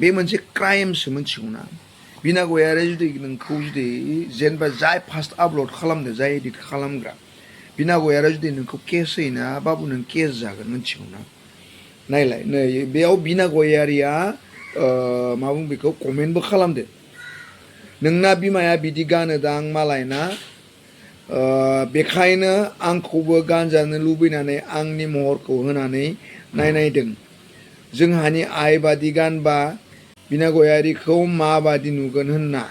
बे मोनसे क्राइमसो मिथिगौ ना बिना गयारि जुदि नोंखौ जुदि जेनेबा जाय फार्स्ट आपल'ड खालामदो जाय एडिट खालामग्रा बिना गयारि जुदि नोंखौ केस होयोना बाबु नों केस जागोन मिथिगौ ना नायलाय नै बेयाव बिना गयारिया मा बुङो बेखौ कमेन्टबो खालामदो नोंना बिमाया बिदि गानोदां मालायना बेखायनो आंखौबो गानजानो लुबैनानै आंनि महरखौ होनानै नायनायदों जोंहानि आइ बादि गानबा बिना गयारिखौ माबादि नुगोन होनना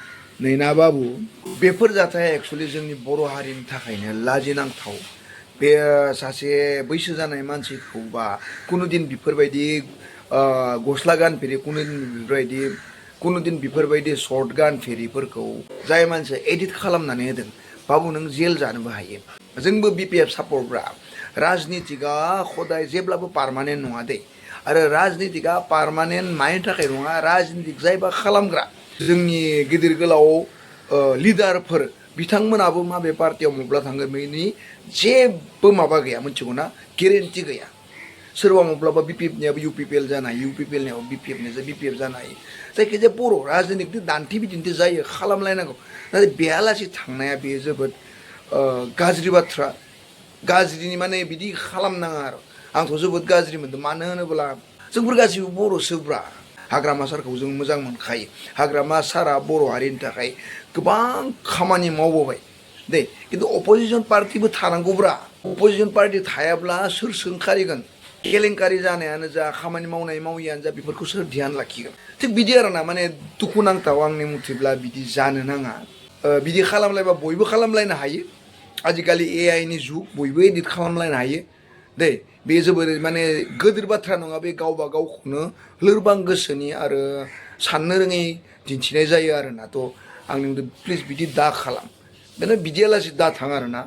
नैना बाबु बेफोर जाथाया एक्सुवेलि जोंनि बर' हारिनि थाखायनो लाजिनांथाव बे सासे बैसो जानाय मानसिखौ बा कुनुदिन बेफोरबायदि गस्ला गानफेरि कुनुदिन बेफोरबायदि सर्ट गानफेरिफोरखौ जाय मानसिया एडिट खालामनानै होदों बाबु नों जेल जानोबो हायो जोंबो बिपिएफ सापर्टब्रा राजनितिकआ खदाय जेब्लाबो पारमानेन्ट नङा दे आरो राजनितिकआ पारमानेन्ट मानि थाखाय नङा राजनितिक जायबा खालामग्रा जोंनि गिदिर गोलाव लिडारफोर बिथांमोनाबो माबे पार्टियाव मब्ला थांगोन बेनि जेबो माबा गैया मिथिगौ ना गेरेन्टि गैया सोरबा मब्लाबा बिपिएफनियाबो इउपिपिएल जानो हायो इउपिपिएलनियाबो बिपिएफ जानो हायो जायखिजाया बर' राजनितिक दान्थे बिदिन्थि जायो खालामलायनांगौ नाथाय बेहालासि थांनाया बेयो जोबोद गाज्रि बाथ्रा गाज्रिनि माने बिदि खालामनाङा आरो आंथ' जोबोद गाज्रि मोनदों मानो होनोब्ला जोंफोर गासिबो बर'सोब्रा हाग्रामा सारखौ जों मोजां मोनखायो हाग्रामा सारा बर' हारिनि थाखाय गोबां खामानि मावबोबाय दे खिन्थु अपोजिसन पार्टिबो थानांगौब्रा अपोजिसन पार्टि थायाब्ला सोर सोंखारिगोन केलेंकारि जानायानो जा खामानि मावनाय मावैयानो जा बेफोरखौ सोर ध्यान लाखिगोन थिग बिदि आरो ना माने दुखुनांथाव आंनि मथेब्ला बिदि जानो नाङा बिदि खालामलायबा बयबो खालामलायनो हायो आजिखालि एआइनि जुग बयबो एडिट खालामलायनो हायो दे बे जोबोर माने गोदोर बाथ्रा नङा बे गावबा गावखौनो लोरबां गोसोनि आरो साननो रोङै दिन्थिनाय जायो आरो ना थ' आं नोंदों प्लिज बिदि दा खालाम बेनो बिदियालासे दा थां आरो ना